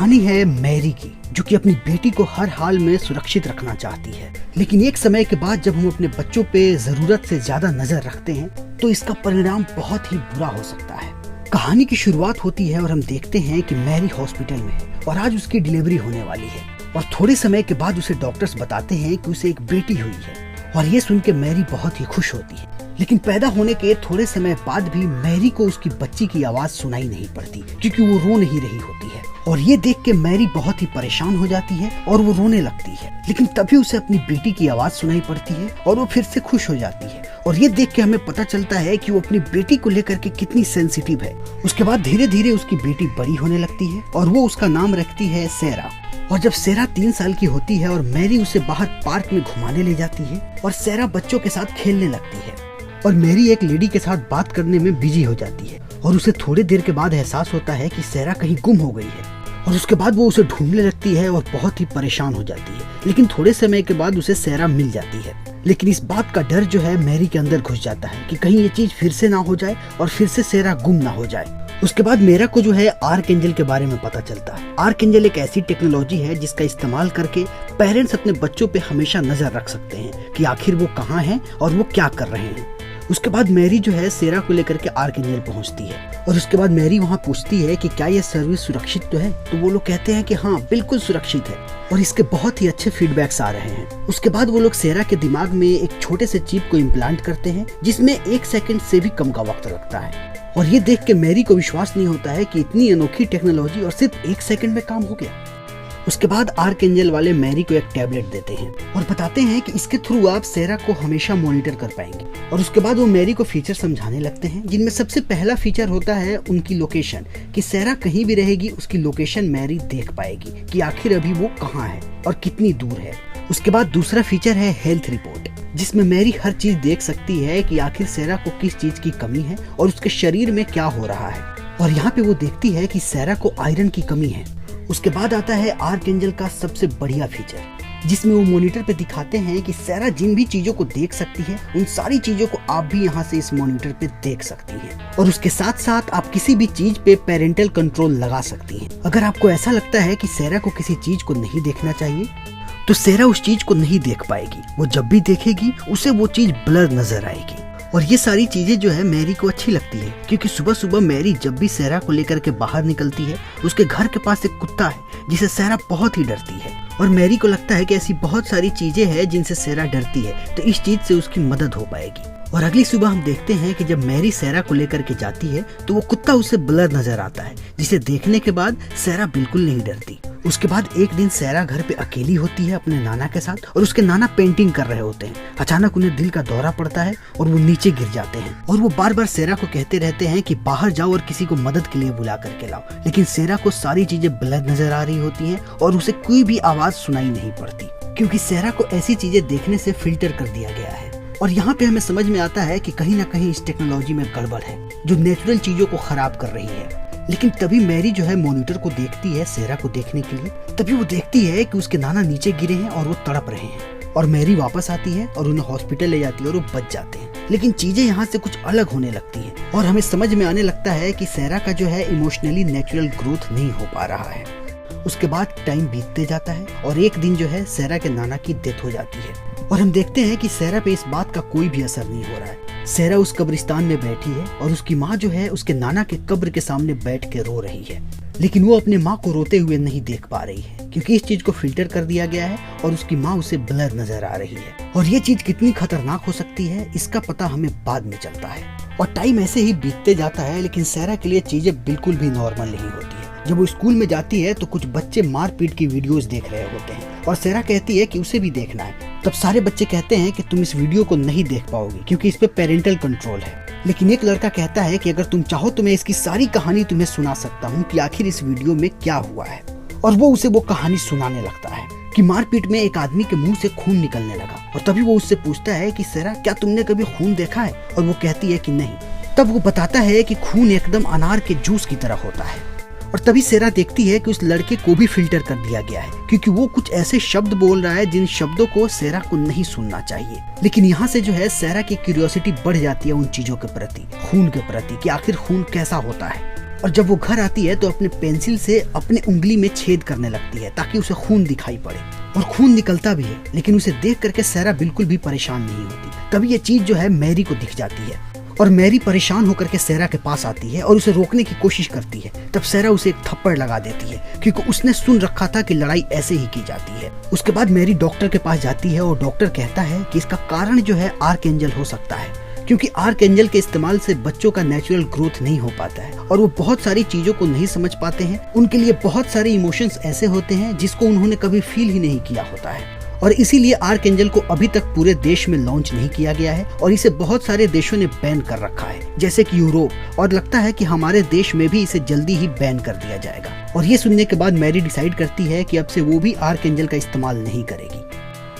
कहानी है मैरी की, जो कि अपनी बेटी को हर हाल में सुरक्षित रखना चाहती है। लेकिन एक समय के बाद जब हम अपने बच्चों पे जरूरत से ज्यादा नजर रखते हैं तो इसका परिणाम बहुत ही बुरा हो सकता है। कहानी की शुरुआत होती है और हम देखते हैं कि मैरी हॉस्पिटल में है और आज उसकी डिलीवरी होने वाली है। और थोड़े समय के बाद उसे डॉक्टर्स बताते हैं कि उसे एक बेटी हुई है और ये सुन के मैरी बहुत ही खुश होती है। लेकिन पैदा होने के थोड़े समय बाद भी मैरी को उसकी बच्ची की आवाज सुनाई नहीं पड़ती, क्योंकि वो रो नहीं रही होती है। और ये देख के मैरी बहुत ही परेशान हो जाती है और वो रोने लगती है। लेकिन तभी उसे अपनी बेटी की आवाज सुनाई पड़ती है और वो फिर से खुश हो जाती है। और ये देख के हमें पता चलता है कि वो अपनी बेटी को लेकर के कितनी सेंसिटिव है। उसके बाद धीरे धीरे उसकी बेटी बड़ी होने लगती है और वो उसका नाम रखती है सेरा। और जब सेरा 3 साल की होती है और मैरी उसे बाहर पार्क में घुमाने ले जाती है और सेरा बच्चों के साथ खेलने लगती है और मैरी एक लेडी के साथ बात करने में बिजी हो जाती है और उसे थोड़ी देर के बाद एहसास होता है कि सेरा कहीं गुम हो गई है। और उसके बाद वो उसे ढूंढने लगती है और बहुत ही परेशान हो जाती है। लेकिन थोड़े समय के बाद उसे सेरा मिल जाती है। लेकिन इस बात का डर जो है मैरी के अंदर घुस जाता है कि कहीं ये चीज फिर से ना हो जाए और फिर से सेरा गुम ना हो जाए। उसके बाद मेरा को जो है आर्क एंजल के बारे में पता चलता है। आर्क एंजल एक ऐसी टेक्नोलॉजी है जिसका इस्तेमाल करके पेरेंट्स अपने बच्चों पे हमेशा नजर रख सकते हैं कि आखिर वो कहाँ हैं और वो क्या कर रहे हैं। उसके बाद मैरी जो है सेरा को लेकर के आर्क एंजल पहुंचती है और उसके बाद मैरी वहां पूछती है कि क्या ये सर्विस सुरक्षित तो है। तो वो लोग कहते हैं कि हाँ बिल्कुल सुरक्षित है और इसके बहुत ही अच्छे फीडबैक्स आ रहे हैं। उसके बाद वो लोग सेरा के दिमाग में एक छोटे से चिप को इम्प्लांट करते हैं जिसमें 1 सेकंड से भी कम का वक्त लगता है। और ये देख के मैरी को विश्वास नहीं होता है कि इतनी अनोखी टेक्नोलॉजी और सिर्फ 1 सेकंड में काम हो गया। उसके बाद आर्क एंजल वाले मैरी को एक टैबलेट देते हैं और बताते हैं कि इसके थ्रू आप सेरा को हमेशा मॉनिटर कर पाएंगे। और उसके बाद वो मैरी को फीचर समझाने लगते हैं, जिनमें सबसे पहला फीचर होता है उनकी लोकेशन, कि सेरा कहीं भी रहेगी उसकी लोकेशन मैरी देख पाएगी कि आखिर अभी वो कहाँ है और कितनी दूर है। उसके बाद दूसरा फीचर है हेल्थ रिपोर्ट, जिसमें मैरी हर चीज देख सकती है कि आखिर सेरा को किस चीज की कमी है और उसके शरीर में क्या हो रहा है। और यहाँ पे वो देखती है कि सेरा को आयरन की कमी है। उसके बाद आता है आर्क एंजल का सबसे बढ़िया फीचर, जिसमें वो मॉनिटर पे दिखाते हैं कि सेरा जिन भी चीजों को देख सकती है उन सारी चीजों को आप भी यहाँ से इस मॉनिटर पे देख सकती हैं। और उसके साथ साथ आप किसी भी चीज पे पेरेंटल कंट्रोल लगा सकती हैं। अगर आपको ऐसा लगता है कि सेरा को किसी चीज को नहीं देखना चाहिए तो सेरा उस चीज को नहीं देख पाएगी। वो जब भी देखेगी उसे वो चीज ब्लर नजर आएगी। और ये सारी चीजें जो है मैरी को अच्छी लगती है, क्योंकि सुबह सुबह मैरी जब भी सेरा को लेकर के बाहर निकलती है उसके घर के पास एक कुत्ता है जिसे सेरा बहुत ही डरती है। और मैरी को लगता है कि ऐसी बहुत सारी चीजें हैं जिनसे सेरा डरती है, तो इस चीज से उसकी मदद हो पाएगी। और अगली सुबह हम देखते हैं कि जब मैरी सेरा को लेकर के जाती है तो वो कुत्ता उसे ब्लर नजर आता है, जिसे देखने के बाद सेरा बिल्कुल नहीं डरती। उसके बाद एक दिन सेरा घर पे अकेली होती है अपने नाना के साथ और उसके नाना पेंटिंग कर रहे होते हैं। अचानक उन्हें दिल का दौरा पड़ता है और वो नीचे गिर जाते हैं और वो बार बार सेरा को कहते रहते हैं कि बाहर जाओ और किसी को मदद के लिए बुला करके लाओ। लेकिन सेरा को सारी चीजें ब्लर नजर आ रही होती हैं और उसे कोई भी आवाज सुनाई नहीं पड़ती, क्योंकि सेरा को ऐसी चीजें देखने से फिल्टर कर दिया गया है। और यहाँ पे हमें समझ में आता है कि कहीं ना कहीं इस टेक्नोलॉजी में गड़बड़ है जो नेचुरल चीजों को खराब कर रही है। लेकिन तभी मैरी जो है मॉनिटर को देखती है सेरा को देखने के लिए। तभी वो देखती है कि उसके नाना नीचे गिरे हैं और वो तड़प रहे हैं। और मैरी वापस आती है और उन्हें हॉस्पिटल ले जाती है और वो बच जाते हैं। लेकिन चीजें यहाँ से कुछ अलग होने लगती हैं और हमें समझ में आने लगता है कि सेरा का जो है इमोशनली नेचुरल ग्रोथ नहीं हो पा रहा है। उसके बाद टाइम बीतते जाता है और एक दिन जो है सेरा के नाना की डेथ हो जाती है और हम देखते हैं कि सेरा पे इस बात का कोई भी असर नहीं हो रहा है। सेरा उस कब्रिस्तान में बैठी है और उसकी माँ जो है उसके नाना के कब्र के सामने बैठ के रो रही है। लेकिन वो अपने माँ को रोते हुए नहीं देख पा रही है, क्योंकि इस चीज को फिल्टर कर दिया गया है और उसकी माँ उसे ब्लर नजर आ रही है। और ये चीज कितनी खतरनाक हो सकती है इसका पता हमें बाद में चलता है। और टाइम ऐसे ही बीतते जाता है, लेकिन सेरा के लिए चीजें बिल्कुल भी नॉर्मल नहीं होती है। जब वो स्कूल में जाती है तो कुछ बच्चे मारपीट की वीडियोस देख रहे होते हैं और सेरा कहती है कि उसे भी देखना है। तब सारे बच्चे कहते हैं कि तुम इस वीडियो को नहीं देख पाओगी क्योंकि इस पे पेरेंटल कंट्रोल है। लेकिन एक लड़का कहता है कि अगर तुम चाहो तो मैं इसकी सारी कहानी तुम्हें सुना सकता हूँ कि आखिर इस वीडियो में क्या हुआ है। और वो उसे वो कहानी सुनाने लगता है कि मारपीट में एक आदमी के मुंह से खून निकलने लगा। और तभी वो उससे पूछता है कि सेरा क्या तुमने कभी खून देखा है? और वो कहती है कि नहीं। तब वो बताता है कि खून एकदम अनार के जूस की तरह होता है। और तभी सेरा देखती है कि उस लड़के को भी फिल्टर कर दिया गया है, क्योंकि वो कुछ ऐसे शब्द बोल रहा है जिन शब्दों को सेरा को नहीं सुनना चाहिए। लेकिन यहाँ से जो है सेरा की क्यूरियोसिटी बढ़ जाती है उन चीजों के प्रति, खून के प्रति, कि आखिर खून कैसा होता है। और जब वो घर आती है तो अपने पेंसिल से अपने उंगली में छेद करने लगती है ताकि उसे खून दिखाई पड़े, और खून निकलता भी है, लेकिन उसे देख करके सैरा बिल्कुल भी परेशान नहीं होती। तभी ये चीज जो है मैरी को दिख जाती है और मैरी परेशान होकर के सैरा के पास आती है और उसे रोकने की कोशिश करती है। तब सैरा उसे एक थप्पड़ लगा देती है क्योंकि उसने सुन रखा था कि लड़ाई ऐसे ही की जाती है। उसके बाद मैरी डॉक्टर के पास जाती है और डॉक्टर कहता है कि इसका कारण जो है आर्कएंजल हो सकता है, क्योंकि आर्कएंजल के इस्तेमाल से बच्चों का नेचुरल ग्रोथ नहीं हो पाता है और वो बहुत सारी चीजों को नहीं समझ पाते हैं। उनके लिए बहुत सारे इमोशंस ऐसे होते हैं जिसको उन्होंने कभी फील ही नहीं किया होता है, और इसीलिए आर्कएंजल को अभी तक पूरे देश में लॉन्च नहीं किया गया है और इसे बहुत सारे देशों ने बैन कर रखा है, जैसे कि यूरोप, और लगता है कि हमारे देश में भी इसे जल्दी ही बैन कर दिया जाएगा। और ये सुनने के बाद मैरी डिसाइड करती है कि अब से वो भी आर्कएंजल का इस्तेमाल नहीं करेगी।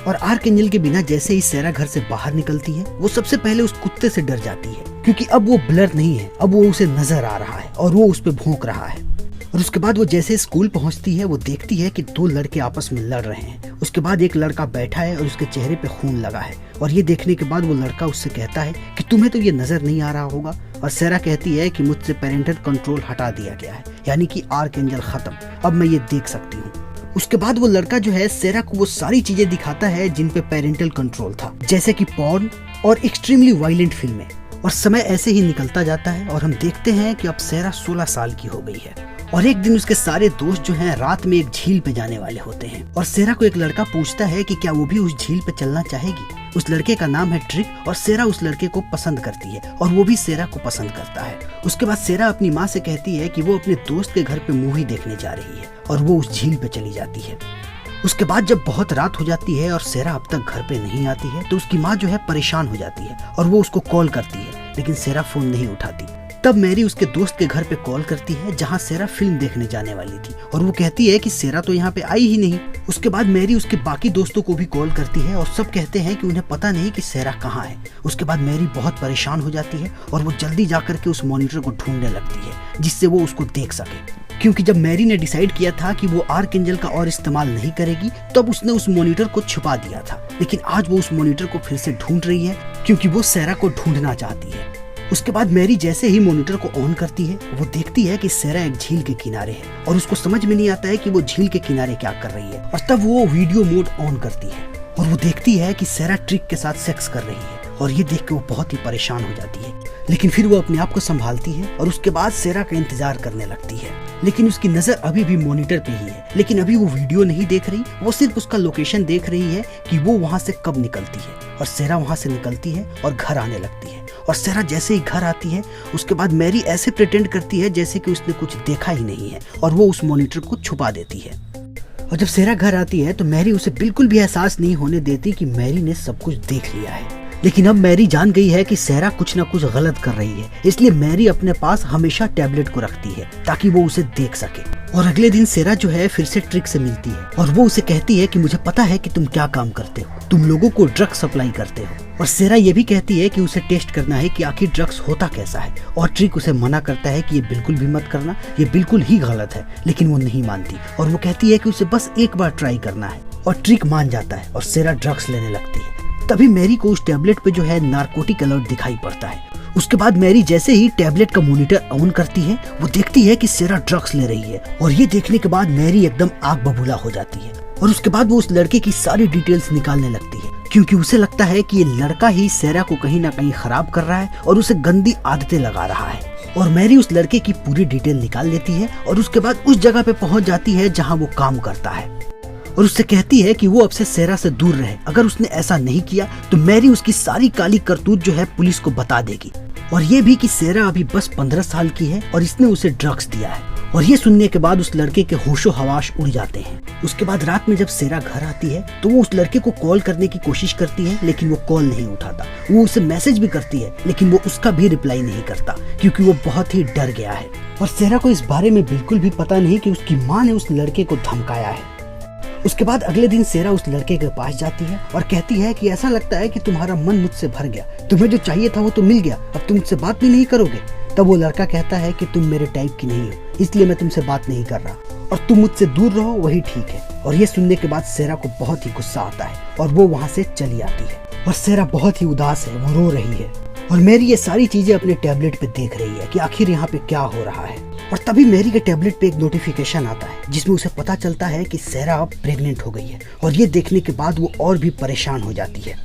और आर्कएंजल के बिना जैसे ही सैरा घर से बाहर निकलती है, वो सबसे पहले उस कुत्ते से डर जाती है, क्योंकि अब वो ब्लर नहीं है, अब वो उसे नजर आ रहा है और वो उस पे भौंक रहा है। और उसके बाद वो जैसे स्कूल पहुंचती है, वो देखती है कि दो लड़के आपस में लड़ रहे हैं। उसके बाद एक लड़का बैठा है और उसके चेहरे पे खून लगा है, और ये देखने के बाद वो लड़का उससे कहता है कि तुम्हें तो ये नजर नहीं आ रहा होगा। और सैरा कहती है कि मुझसे पेरेंटल कंट्रोल हटा दिया गया है, यानी कि आर्कएंजल खत्म, अब मैं ये देख सकती हूँ। उसके बाद वो लड़का जो है सैरा को वो सारी चीजें दिखाता है जिन पे पेरेंटल कंट्रोल था, जैसे कि पॉर्न और एक्सट्रीमली वायलेंट फिल्में। और समय ऐसे ही निकलता जाता है और हम देखते हैं कि अब सैरा 16 साल की हो गई है। और एक दिन उसके सारे दोस्त जो हैं रात में एक झील पे जाने वाले होते हैं, और सैरा को एक लड़का पूछता है कि क्या वो भी उस झील पे चलना चाहेगी। उस लड़के का नाम है ट्रिक, और सैरा उस लड़के को पसंद करती है और वो भी सैरा को पसंद करता है। उसके बाद सैरा अपनी माँ से कहती है कि वो अपने दोस्त के घर पे मूवी देखने जा रही है, और वो उस झील पे चली जाती है। उसके बाद जब बहुत रात हो जाती है और सैरा अब तक घर पे नहीं आती है, तो उसकी माँ जो है परेशान हो जाती है और वो उसको कॉल करती है, लेकिन सैरा फोन नहीं उठाती। तब मैरी उसके दोस्त के घर पे कॉल करती है जहाँ सैरा फिल्म देखने जाने वाली थी, और वो कहती है कि सैरा तो यहाँ पे आई ही नहीं। उसके बाद मैरी उसके बाकी दोस्तों को भी कॉल करती है और सब कहते हैं कि उन्हें पता नहीं कि सैरा कहाँ है। उसके बाद मैरी बहुत परेशान हो जाती है और वो जल्दी जाकर के उस मॉनिटर को ढूंढने लगती है जिससे वो उसको देख सके, क्योंकि जब मैरी ने डिसाइड किया था कि वो आर्कएंजल का और इस्तेमाल नहीं करेगी, तब उसने उस मॉनिटर को छुपा दिया था। लेकिन आज वो उस मॉनिटर को फिर से ढूंढ रही है क्योंकि वो सैरा को ढूंढना चाहती है। उसके बाद मैरी जैसे ही मॉनिटर को ऑन करती है, वो देखती है कि सैरा एक झील के किनारे है और उसको समझ में नहीं आता है कि वो झील के किनारे क्या कर रही है। और तब वो वीडियो मोड ऑन करती है और वो देखती है कि सैरा ट्रिक के साथ सेक्स कर रही है, और ये देख के वो बहुत ही परेशान हो जाती है। लेकिन फिर वो अपने आप को संभालती है और उसके बाद सैरा का इंतजार करने लगती है। लेकिन उसकी नजर अभी भी मॉनिटर पे ही है, लेकिन अभी वो वीडियो नहीं देख रही, वो सिर्फ उसका लोकेशन देख रही है कि वो वहाँ से कब निकलती है। और सैरा वहाँ से निकलती है और घर आने लगती है। और सैरा जैसे ही घर आती है, उसके बाद मैरी ऐसे प्रिटेंड करती है जैसे कि उसने कुछ देखा ही नहीं है, और वो उस मॉनिटर को छुपा देती है। और जब सैरा घर आती है तो मैरी उसे बिल्कुल भी एहसास नहीं होने देती कि मैरी ने सब कुछ देख लिया है। लेकिन अब मैरी जान गई है कि सैरा कुछ ना कुछ गलत कर रही है, इसलिए मैरी अपने पास हमेशा टैबलेट को रखती है ताकि वो उसे देख सके। और अगले दिन सैरा जो है फिर से ट्रिक से मिलती है और वो उसे कहती है कि मुझे पता है कि तुम क्या काम करते हो, तुम लोगों को ड्रग्स सप्लाई करते हो। और सैरा ये भी कहती है कि उसे टेस्ट करना है कि आखिर ड्रग्स होता कैसा है, और ट्रिक उसे मना करता है कि ये बिल्कुल भी मत करना, ये बिल्कुल ही गलत है। लेकिन वो नहीं मानती और वो कहती है कि उसे बस एक बार ट्राई करना है, और ट्रिक मान जाता है और सैरा ड्रग्स लेने लगती है। तभी मैरी को उस टैबलेट पे जो है नारकोटिक अलर्ट दिखाई पड़ता है। उसके बाद मैरी जैसे ही टैबलेट का मॉनिटर ऑन करती है, वो देखती है कि सैरा ड्रग्स ले रही है, और ये देखने के बाद मैरी एकदम आग बबूला हो जाती है। और उसके बाद वो उस लड़के की सारी डिटेल्स निकालने लगती है, क्योंकि उसे लगता है कि ये लड़का ही सैरा को कहीं ना कहीं खराब कर रहा है और उसे गंदी आदतें लगा रहा है। और मैरी उस लड़के की पूरी डिटेल निकाल लेती है और उसके बाद उस जगह पे पहुंच जाती है जहां वो काम करता है, और उससे कहती है कि वो अब से सैरा से दूर रहे। अगर उसने ऐसा नहीं किया तो मैरी उसकी सारी काली करतूत जो है पुलिस को बता देगी, और ये भी कि सैरा अभी बस 15 साल की है और इसने उसे ड्रग्स दिया है। और ये सुनने के बाद उस लड़के के होशो हवास उड़ जाते हैं। उसके बाद रात में जब सैरा घर आती है तो वो उस लड़के को कॉल करने की कोशिश करती है, लेकिन वो कॉल नहीं उठाता। वो उसे मैसेज भी करती है, लेकिन वो उसका भी रिप्लाई नहीं करता, क्योंकि वो बहुत ही डर गया है। और सैरा को इस बारे में बिल्कुल भी पता नहीं कि उसकी माँ ने उस लड़के को धमकाया है। उसके बाद अगले दिन सैरा उस लड़के के पास जाती है और कहती है कि ऐसा लगता है कि तुम्हारा मन मुझसे भर गया, तुम्हें जो चाहिए था वो तो मिल गया, अब तुम मुझसे बात भी नहीं करोगे। तब वो लड़का कहता है कि तुम मेरे टाइप की नहीं हो, इसलिए मैं तुमसे बात नहीं कर रहा, और तुम मुझसे दूर रहो वही ठीक है। और ये सुनने के बाद सैरा को बहुत ही गुस्सा आता है और वो वहाँ से चली आती है। और सैरा बहुत ही उदास है, वो रो रही है, और मैरी ये सारी चीजें अपने टैबलेट पे देख रही है कि आखिर यहाँ पे क्या हो रहा है। और तभी मैरी के टैबलेट पे एक नोटिफिकेशन आता है जिसमें उसे पता चलता है कि सेरा अब प्रेग्नेंट हो गई है। और ये देखने के बाद वो और भी परेशान हो जाती है,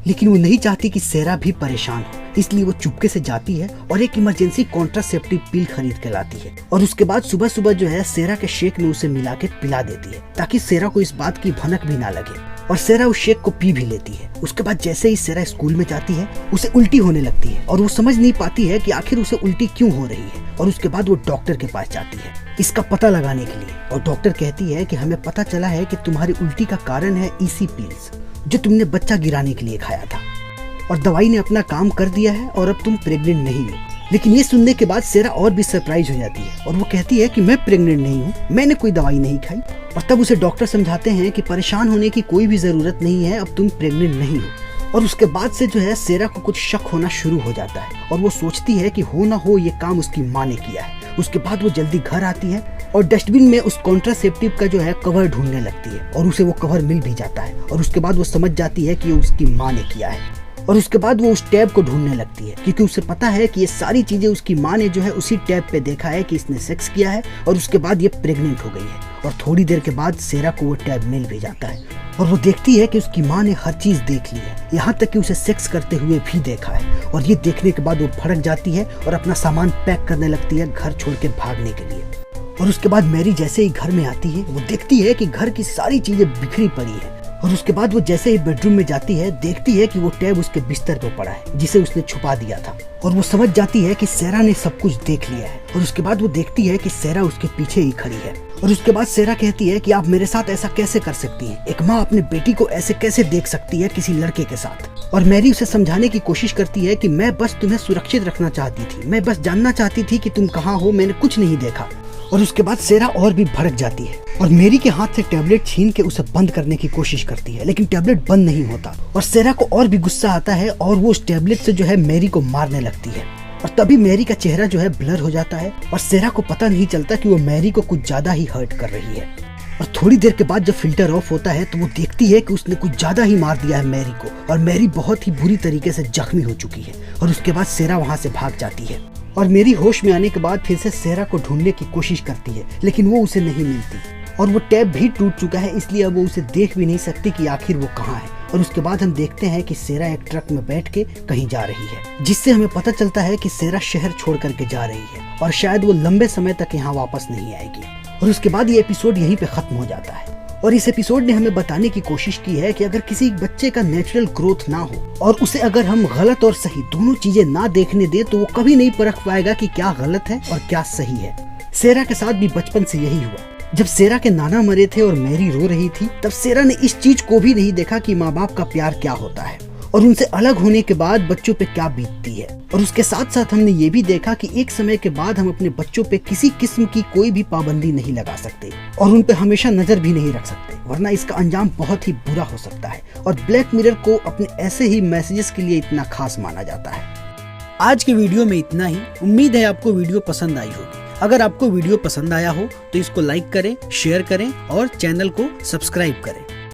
लेकिन वो नहीं चाहती कि सेरा भी परेशान हो, इसलिए वो चुपके से जाती है और एक इमरजेंसी कॉन्ट्रासेप्टिव पिल खरीद के लाती है। और उसके बाद सुबह सुबह जो है सेरा के शेक में उसे मिला के पिला देती है ताकि सेरा को इस बात की भनक भी ना लगे। और सेरा उस शेक को पी भी लेती है। उसके बाद जैसे ही सेरा स्कूल में जाती है उसे उल्टी होने लगती है और वो समझ नहीं पाती है कि आखिर उसे उल्टी क्यों हो रही है। और उसके बाद वो डॉक्टर के पास जाती है इसका पता लगाने के लिए। और डॉक्टर कहती है कि हमें पता चला है कि तुम्हारी उल्टी का कारण है ईसी पिल्स जो तुमने बच्चा गिराने के लिए खाया था, और दवाई ने अपना काम कर दिया है और अब तुम प्रेग्नेंट नहीं हो। लेकिन ये सुनने के बाद सेरा और भी सरप्राइज हो जाती है और वो कहती है कि मैं प्रेग्नेंट नहीं हूँ, मैंने कोई दवाई नहीं खाई। और तब उसे डॉक्टर समझाते हैं कि परेशान होने की कोई भी जरूरत नहीं है, अब तुम प्रेग्नेंट नहीं हो। और उसके बाद से जो है सेरा को कुछ शक होना शुरू हो जाता है और वो सोचती है कि हो ना हो ये काम उसकी माँ ने किया है। उसके बाद वो जल्दी घर आती है और डस्टबिन में उस कॉन्ट्रासेप्टिव का जो है कवर ढूंढने लगती है और उसे वो कवर मिल भी जाता है। और उसके बाद वो समझ जाती है कि ये उसकी माँ ने किया है। और उसके बाद वो उस टैब को ढूंढने लगती है क्योंकि उसे पता है कि ये सारी चीजें उसकी माँ ने जो है उसी टैब पे देखा है कि इसने सेक्स किया है और उसके बाद ये प्रेग्नेंट हो गई है। और थोड़ी देर के बाद सेरा को वो टैब मिल भी जाता है और वो देखती है कि उसकी माँ ने हर चीज देख ली है, यहाँ तक कि उसे सेक्स करते हुए भी देखा है। और ये देखने के बाद वो भड़क जाती है और अपना सामान पैक करने लगती है घर छोड़ के भागने के लिए। और उसके बाद मैरी जैसे ही घर में आती है वो देखती है कि घर की सारी चीजें बिखरी पड़ी है। और उसके बाद वो जैसे ही बेडरूम में जाती है देखती है कि वो टैब उसके बिस्तर पे पड़ा है जिसे उसने छुपा दिया था। और वो समझ जाती है कि सेरा ने सब कुछ देख लिया है। और उसके बाद वो देखती है कि सेरा उसके पीछे ही खड़ी है। और उसके बाद सेरा कहती है कि आप मेरे साथ ऐसा कैसे कर सकती हैं, एक माँ अपने बेटी को ऐसे कैसे देख सकती है किसी लड़के के साथ। और मैरी उसे समझाने की कोशिश करती है कि मैं बस तुम्हें सुरक्षित रखना चाहती थी, मैं बस जानना चाहती थी कि तुम कहाँ हो, मैंने कुछ नहीं देखा। और उसके बाद सेरा और भी भड़क जाती है और मैरी के हाथ से टैबलेट छीन के उसे बंद करने की कोशिश करती है, लेकिन टैबलेट बंद नहीं होता। और सेरा को और भी गुस्सा आता है और वो उस टैबलेट से जो है मैरी को मारने लगती है। और तभी मैरी का चेहरा जो है ब्लर हो जाता है और सेरा को पता नहीं चलता कि वो मैरी को कुछ ज्यादा ही हर्ट कर रही है। और थोड़ी देर के बाद जब फिल्टर ऑफ होता है तो वो देखती है कि उसने कुछ ज्यादा ही मार दिया है मैरी को और मैरी बहुत ही बुरी तरीके से जख्मी हो चुकी है। और उसके बाद सेरा वहाँ से भाग जाती है और मेरी होश में आने के बाद फिर से सेरा को ढूंढने की कोशिश करती है, लेकिन वो उसे नहीं मिलती। और वो टैब भी टूट चुका है, इसलिए अब वो उसे देख भी नहीं सकती कि आखिर वो कहाँ है। और उसके बाद हम देखते हैं कि सेरा एक ट्रक में बैठ के कहीं जा रही है, जिससे हमें पता चलता है कि सेरा शहर छोड़ करके जा रही है और शायद वो लंबे समय तक यहाँ वापस नहीं आएगी। और उसके बाद ये एपिसोड यहीं पे खत्म हो जाता है। और इस एपिसोड ने हमें बताने की कोशिश की है कि अगर किसी बच्चे का नेचुरल ग्रोथ ना हो और उसे अगर हम गलत और सही दोनों चीजें ना देखने दे तो वो कभी नहीं परख पाएगा कि क्या गलत है और क्या सही है। सेरा के साथ भी बचपन से यही हुआ। जब सेरा के नाना मरे थे और मैरी रो रही थी तब सेरा ने इस चीज को भी नहीं देखा कि माँ बाप का प्यार क्या होता है और उनसे अलग होने के बाद बच्चों पे क्या बीतती है। और उसके साथ साथ हमने ये भी देखा कि एक समय के बाद हम अपने बच्चों पे किसी किस्म की कोई भी पाबंदी नहीं लगा सकते और उन पे हमेशा नजर भी नहीं रख सकते, वरना इसका अंजाम बहुत ही बुरा हो सकता है। और ब्लैक मिरर को अपने ऐसे ही मैसेजेस के लिए इतना खास माना जाता है। आज के वीडियो में इतना ही। उम्मीद है आपको वीडियो पसंद आई होगी। अगर आपको वीडियो पसंद आया हो तो इसको लाइक करें, शेयर करें और चैनल को सब्सक्राइब करें।